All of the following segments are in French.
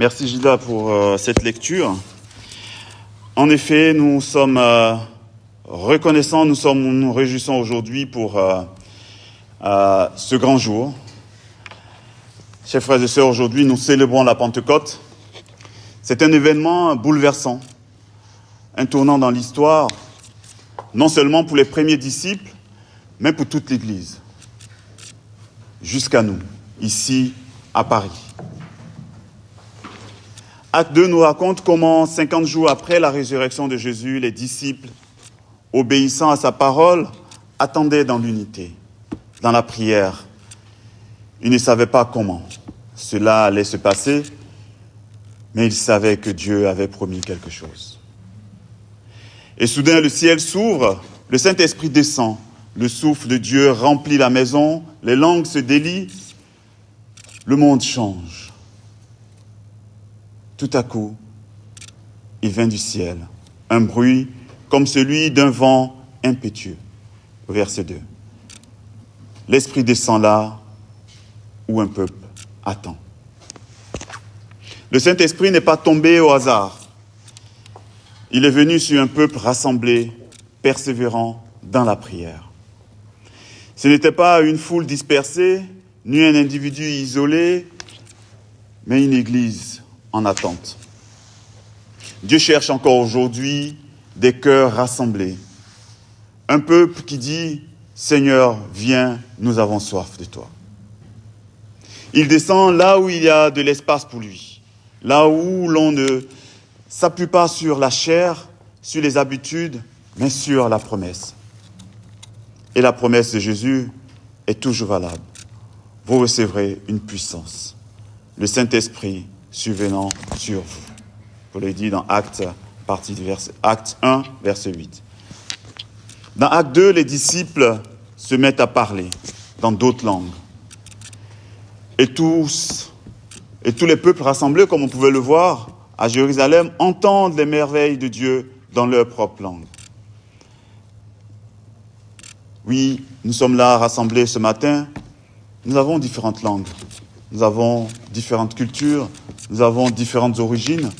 Merci Gilda pour cette lecture. En effet, nous sommes reconnaissants, nous nous réjouissons aujourd'hui pour ce grand jour. Chers frères et sœurs, aujourd'hui nous célébrons la Pentecôte. C'est un événement bouleversant, un tournant dans l'histoire, non seulement pour les premiers disciples, mais pour toute l'Église, jusqu'à nous, ici à Paris. Acte 2 nous raconte comment, 50 jours après la résurrection de Jésus, les disciples, obéissant à sa parole, attendaient dans l'unité, dans la prière. Ils ne savaient pas comment cela allait se passer, mais ils savaient que Dieu avait promis quelque chose. Et soudain, le ciel s'ouvre, le Saint-Esprit descend, le souffle de Dieu remplit la maison, les langues se délient, le monde change. Tout à coup, il vient du ciel, un bruit comme celui d'un vent impétueux. Verset 2. L'Esprit descend là où un peuple attend. Le Saint-Esprit n'est pas tombé au hasard. Il est venu sur un peuple rassemblé, persévérant dans la prière. Ce n'était pas une foule dispersée, ni un individu isolé, mais une église en attente. Dieu cherche encore aujourd'hui des cœurs rassemblés. Un peuple qui dit « Seigneur, viens, nous avons soif de toi ». Il descend là où il y a de l'espace pour lui, là où l'on ne s'appuie pas sur la chair, sur les habitudes, mais sur la promesse. Et la promesse de Jésus est toujours valable. Vous recevrez une puissance, le Saint-Esprit survenant sur vous. Vous le dit dans Acte 1, verset 8. Dans Acte 2, les disciples se mettent à parler dans d'autres langues. Et tous les peuples rassemblés, comme on pouvait le voir à Jérusalem, entendent les merveilles de Dieu dans leur propre langue. Oui, nous sommes là rassemblés ce matin. Nous avons différentes langues. Nous avons différentes cultures. Nous avons différentes origines.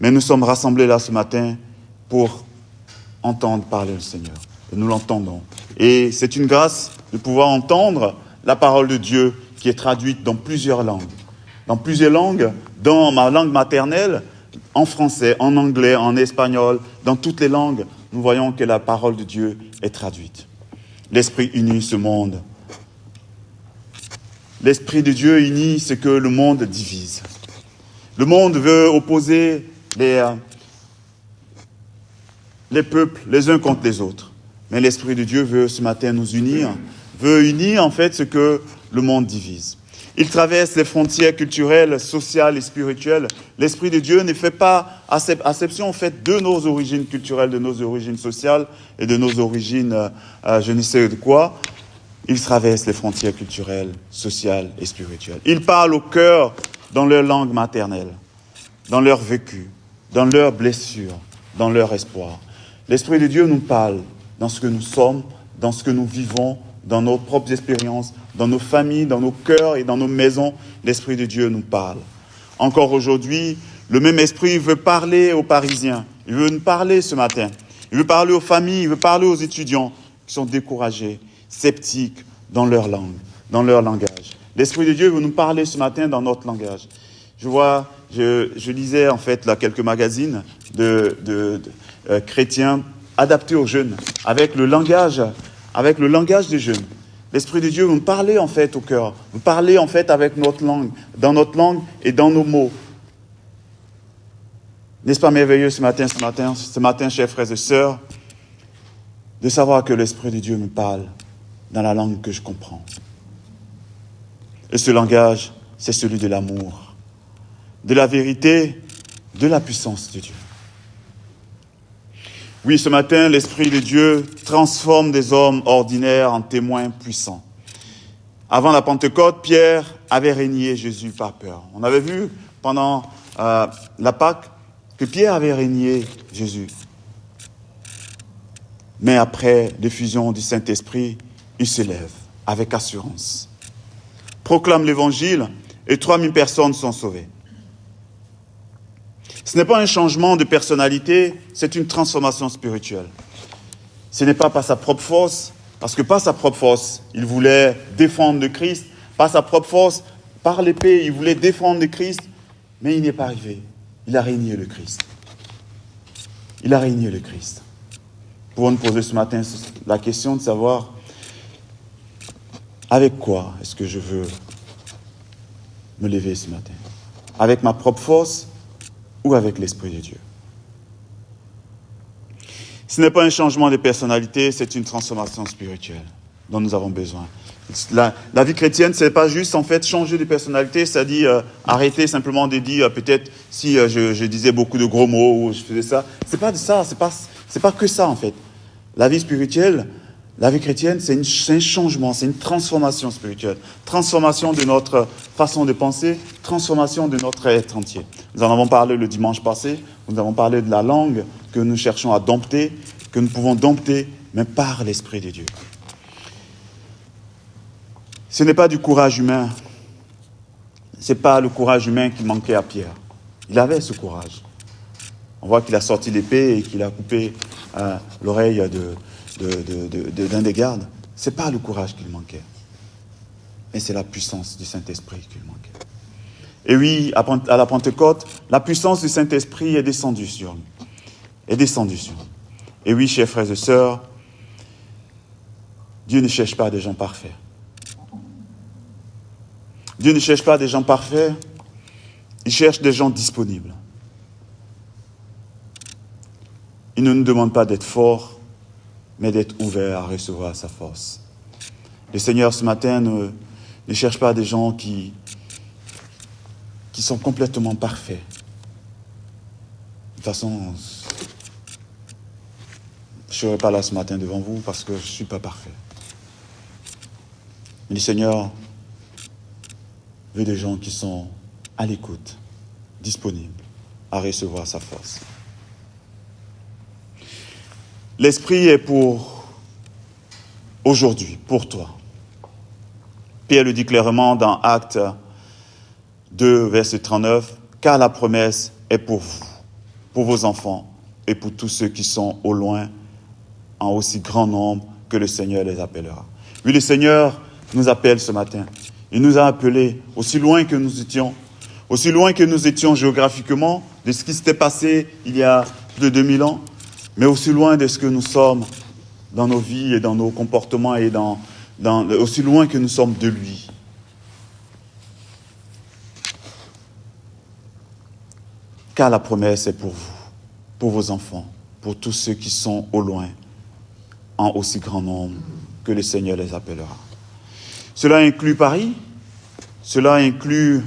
Mais nous sommes rassemblés là ce matin pour entendre parler le Seigneur. Et nous l'entendons. Et c'est une grâce de pouvoir entendre la parole de Dieu qui est traduite dans plusieurs langues. Dans plusieurs langues, dans ma langue maternelle, en français, en anglais, en espagnol, dans toutes les langues, nous voyons que la parole de Dieu est traduite. L'Esprit unit ce monde. L'Esprit de Dieu unit ce que le monde divise. Le monde veut opposer les peuples les uns contre les autres. Mais l'Esprit de Dieu veut ce matin nous unir, veut unir en fait ce que le monde divise. Il traverse les frontières culturelles, sociales et spirituelles. L'Esprit de Dieu ne fait pas acception en fait de nos origines culturelles, de nos origines sociales et de nos origines je ne sais de quoi. Il traverse les frontières culturelles, sociales et spirituelles. Il parle au cœur dans leur langue maternelle, dans leur vécu, dans leurs blessures, dans leur espoir. L'Esprit de Dieu nous parle dans ce que nous sommes, dans ce que nous vivons, dans nos propres expériences, dans nos familles, dans nos cœurs et dans nos maisons. L'Esprit de Dieu nous parle. Encore aujourd'hui, le même Esprit veut parler aux Parisiens. Il veut nous parler ce matin. Il veut parler aux familles, il veut parler aux étudiants qui sont découragés, sceptiques dans leur langue, dans leur langage. L'Esprit de Dieu veut nous parler ce matin dans notre langage. Je lisais en fait là quelques magazines de chrétiens adaptés aux jeunes, avec le langage des jeunes. L'Esprit de Dieu veut nous parler en fait au cœur, nous parler en fait avec notre langue, dans notre langue et dans nos mots. N'est-ce pas merveilleux ce matin, chers frères et sœurs, de savoir que l'Esprit de Dieu me parle dans la langue que je comprends. Et ce langage, c'est celui de l'amour, de la vérité, de la puissance de Dieu. Oui, ce matin, l'Esprit de Dieu transforme des hommes ordinaires en témoins puissants. Avant la Pentecôte, Pierre avait régné Jésus par peur. On avait vu pendant la Pâque que Pierre avait régné Jésus. Mais après l'effusion du Saint-Esprit, il se lève avec assurance, proclame l'Évangile et 3000 personnes sont sauvées. Ce n'est pas un changement de personnalité, c'est une transformation spirituelle. Ce n'est pas par sa propre force, parce que par sa propre force, il voulait défendre le Christ. Par sa propre force, par l'épée, il voulait défendre le Christ, mais il n'est pas arrivé. Il a régné le Christ. Il a régné le Christ. Pour nous poser ce matin la question de savoir avec quoi est-ce que je veux me lever ce matin? Avec ma propre force ou avec l'Esprit de Dieu? Ce n'est pas un changement de personnalité, c'est une transformation spirituelle dont nous avons besoin. La vie chrétienne, ce n'est pas juste en fait changer de personnalité, c'est-à-dire arrêter simplement de dire peut-être si je disais beaucoup de gros mots ou je faisais ça. C'est pas de ça, c'est pas que ça en fait. La vie spirituelle, la vie chrétienne, c'est un changement, c'est une transformation spirituelle. Transformation de notre façon de penser, transformation de notre être entier. Nous en avons parlé le dimanche passé, nous avons parlé de la langue que nous cherchons à dompter, que nous pouvons dompter, mais par l'Esprit de Dieu. Ce n'est pas du courage humain. Ce n'est pas le courage humain qui manquait à Pierre. Il avait ce courage. On voit qu'il a sorti l'épée et qu'il a coupé l'oreille d'un des gardes. Ce n'est pas le courage qu'il manquait. Mais c'est la puissance du Saint-Esprit qu'il manquait. Et oui, à la Pentecôte, la puissance du Saint-Esprit est descendue sur lui. Est descendue sur lui. Et oui, chers frères et sœurs, Dieu ne cherche pas des gens parfaits. Dieu ne cherche pas des gens parfaits, il cherche des gens disponibles. Il ne nous demande pas d'être forts, mais d'être ouverts à recevoir sa force. Le Seigneur, ce matin, ne cherche pas des gens qui sont complètement parfaits. De toute façon, je ne serai pas là ce matin devant vous parce que je ne suis pas parfait. Mais le Seigneur veut des gens qui sont à l'écoute, disponibles à recevoir sa force. L'Esprit est pour aujourd'hui, pour toi. Pierre le dit clairement dans Actes 2, verset 39, « Car la promesse est pour vous, pour vos enfants et pour tous ceux qui sont au loin, en aussi grand nombre que le Seigneur les appellera. » Oui, le Seigneur nous appelle ce matin. Il nous a appelés aussi loin que nous étions géographiquement, de ce qui s'était passé il y a plus de 2000 ans, mais aussi loin de ce que nous sommes dans nos vies et dans nos comportements et aussi loin que nous sommes de lui. Car la promesse est pour vous, pour vos enfants, pour tous ceux qui sont au loin, en aussi grand nombre que le Seigneur les appellera. Cela inclut Paris, cela inclut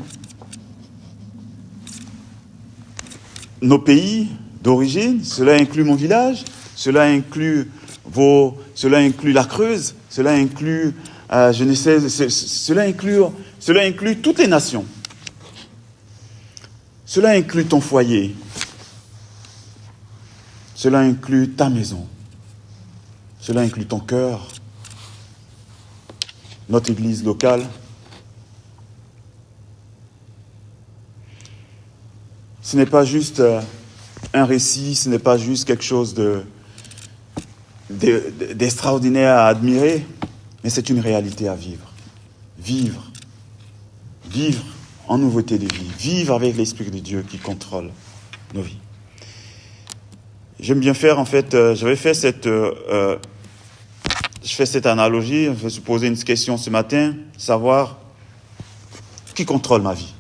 nos pays d'origine, cela inclut mon village, cela inclut la Creuse, cela inclut, cela inclut toutes les nations. Cela inclut ton foyer. Cela inclut ta maison. Cela inclut ton cœur, notre église locale. Ce n'est pas juste un récit, ce n'est pas juste quelque chose d'extraordinaire à admirer, mais c'est une réalité à vivre. Vivre en nouveauté de vie, vivre avec l'Esprit de Dieu qui contrôle nos vies. J'aime bien faire, en fait, je fais cette analogie, je vais se poser une question ce matin, savoir qui contrôle ma vie.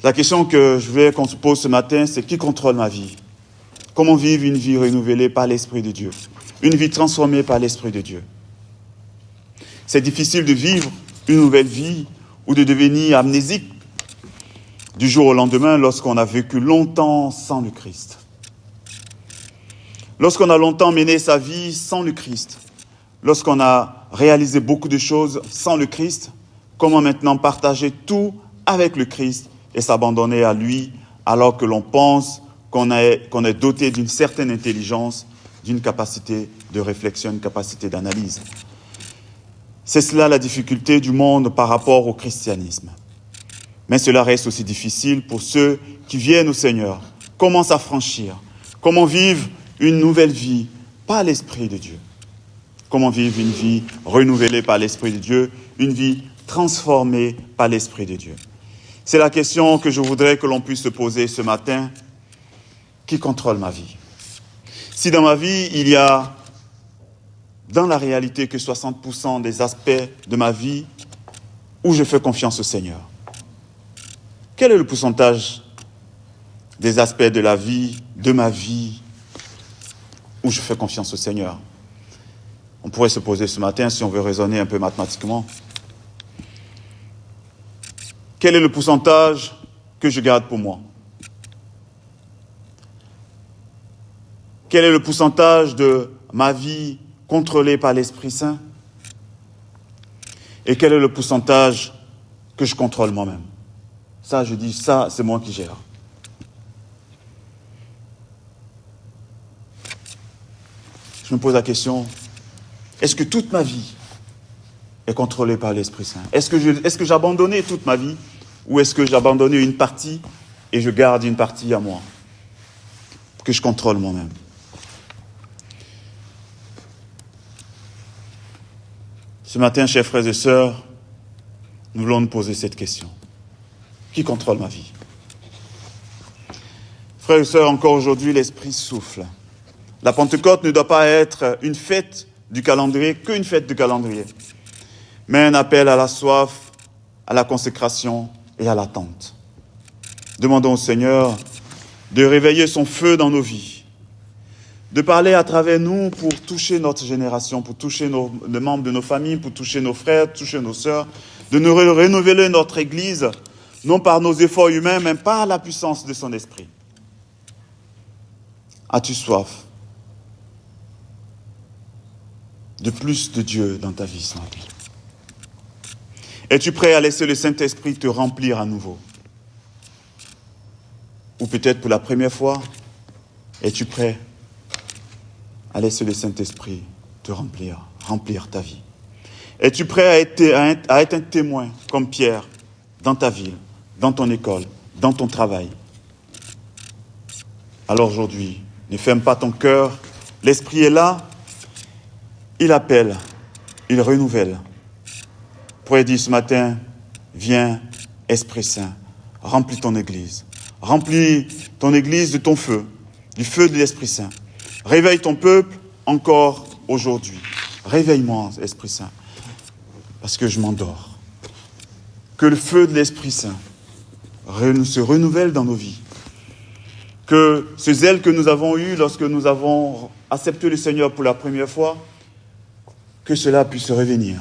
La question que je voulais qu'on se pose ce matin, c'est qui contrôle ma vie? Comment vivre une vie renouvelée par l'Esprit de Dieu? Une vie transformée par l'Esprit de Dieu. C'est difficile de vivre une nouvelle vie ou de devenir amnésique du jour au lendemain lorsqu'on a vécu longtemps sans le Christ. Lorsqu'on a longtemps mené sa vie sans le Christ, lorsqu'on a réalisé beaucoup de choses sans le Christ, comment maintenant partager tout avec le Christ et s'abandonner à lui alors que l'on pense qu'on est doté d'une certaine intelligence, d'une capacité de réflexion, une capacité d'analyse. C'est cela la difficulté du monde par rapport au christianisme. Mais cela reste aussi difficile pour ceux qui viennent au Seigneur. Comment s'affranchir? Comment vivre une nouvelle vie par l'Esprit de Dieu? Comment vivre une vie renouvelée par l'Esprit de Dieu, une vie transformée par l'Esprit de Dieu? C'est la question que je voudrais que l'on puisse se poser ce matin. Qui contrôle ma vie? Si dans ma vie, il y a, dans la réalité, que 60% des aspects de ma vie où je fais confiance au Seigneur, quel est le pourcentage des aspects de la vie, de ma vie, où je fais confiance au Seigneur? On pourrait se poser ce matin, si on veut raisonner un peu mathématiquement, quel est le pourcentage que je garde pour moi? Quel est le pourcentage de ma vie contrôlée par l'Esprit Saint? Et quel est le pourcentage que je contrôle moi-même? Ça, je dis, ça, c'est moi qui gère. Je me pose la question, est-ce que toute ma vie est contrôlée par l'Esprit Saint? Est-ce que j'ai abandonné toute ma vie? Ou est-ce que j'ai abandonné une partie et je garde une partie à moi, que je contrôle moi-même? Ce matin, chers frères et sœurs, nous voulons nous poser cette question. Qui contrôle ma vie? Frères et sœurs, encore aujourd'hui, l'Esprit souffle. La Pentecôte ne doit pas être une fête du calendrier, qu'une fête du calendrier, mais un appel à la soif, à la consécration et à l'attente. Demandons au Seigneur de réveiller son feu dans nos vies, de parler à travers nous pour toucher notre génération, pour toucher les membres de nos familles, pour toucher nos frères, toucher nos sœurs, de nous renouveler notre Église, non par nos efforts humains, mais par la puissance de son Esprit. As-tu soif de plus de Dieu dans ta vie ce matin? Es-tu prêt à laisser le Saint-Esprit te remplir à nouveau? Ou peut-être pour la première fois, es-tu prêt à laisser le Saint-Esprit te remplir ta vie? Es-tu prêt à être un témoin comme Pierre dans ta ville, dans ton école, dans ton travail? Alors aujourd'hui, ne ferme pas ton cœur. L'Esprit est là. Il appelle, il renouvelle. Pourrait dire ce matin, viens, Esprit Saint, remplis ton Église. Remplis ton Église de ton feu, du feu de l'Esprit Saint. Réveille ton peuple encore aujourd'hui. Réveille-moi, Esprit Saint, parce que je m'endors. Que le feu de l'Esprit Saint se renouvelle dans nos vies. Que ce zèle que nous avons eu lorsque nous avons accepté le Seigneur pour la première fois, que cela puisse revenir.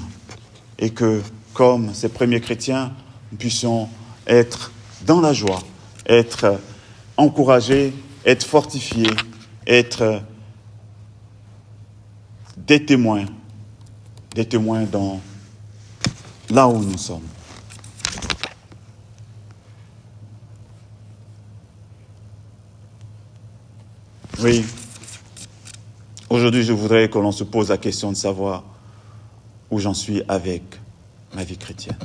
Et que, comme ces premiers chrétiens, nous puissions être dans la joie, être encouragés, être fortifiés, être des témoins dans là où nous sommes. Oui, aujourd'hui je voudrais que l'on se pose la question de savoir où j'en suis avec ma vie chrétienne.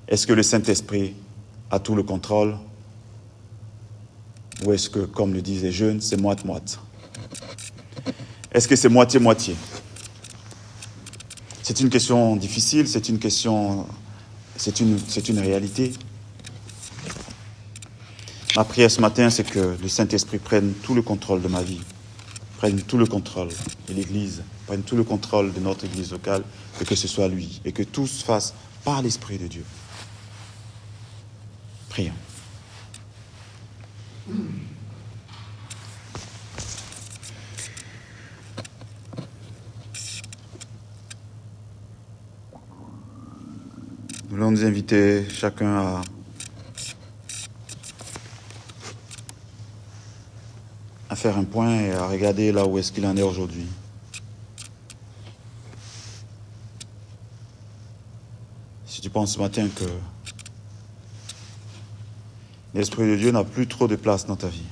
Est-ce que le Saint-Esprit a tout le contrôle? Ou est-ce que, comme le disent les jeunes, c'est moite-moite? Est-ce que c'est moitié-moitié? C'est une question difficile, c'est une réalité. Ma prière ce matin, c'est que le Saint-Esprit prenne tout le contrôle de ma vie, prenne tout le contrôle de l'Église, prenne tout le contrôle de notre Église locale, et que ce soit lui, et que tout se fasse par l'Esprit de Dieu. Prions. Nous voulons nous inviter chacun à faire un point et à regarder là où est-ce qu'il en est aujourd'hui. Si tu penses ce matin que l'Esprit de Dieu n'a plus trop de place dans ta vie,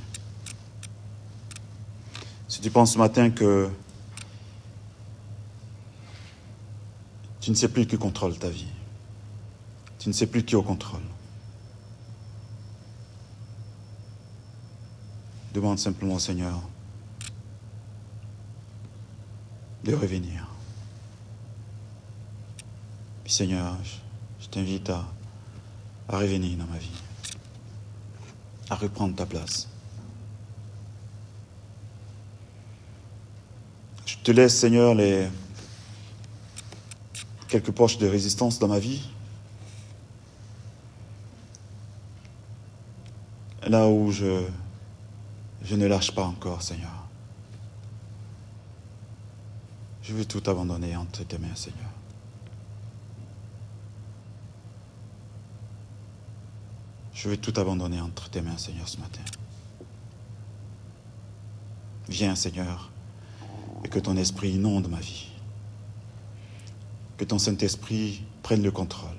si tu penses ce matin que Tu ne sais plus qui contrôle ta vie. Tu ne sais plus qui est au contrôle. Demande simplement au Seigneur de revenir. Puis Seigneur, je t'invite à revenir dans ma vie, à reprendre ta place. Je te laisse, Seigneur, quelques poches de résistance dans ma vie. Là où je ne lâche pas encore, Seigneur. Je veux tout abandonner entre tes mains, Seigneur. Je veux tout abandonner entre tes mains, Seigneur, ce matin. Viens, Seigneur, et que ton esprit inonde ma vie. Que ton Saint-Esprit prenne le contrôle.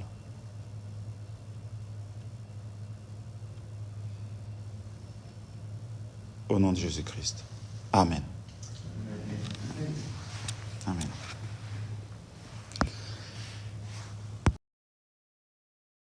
Au nom de Jésus-Christ. Amen.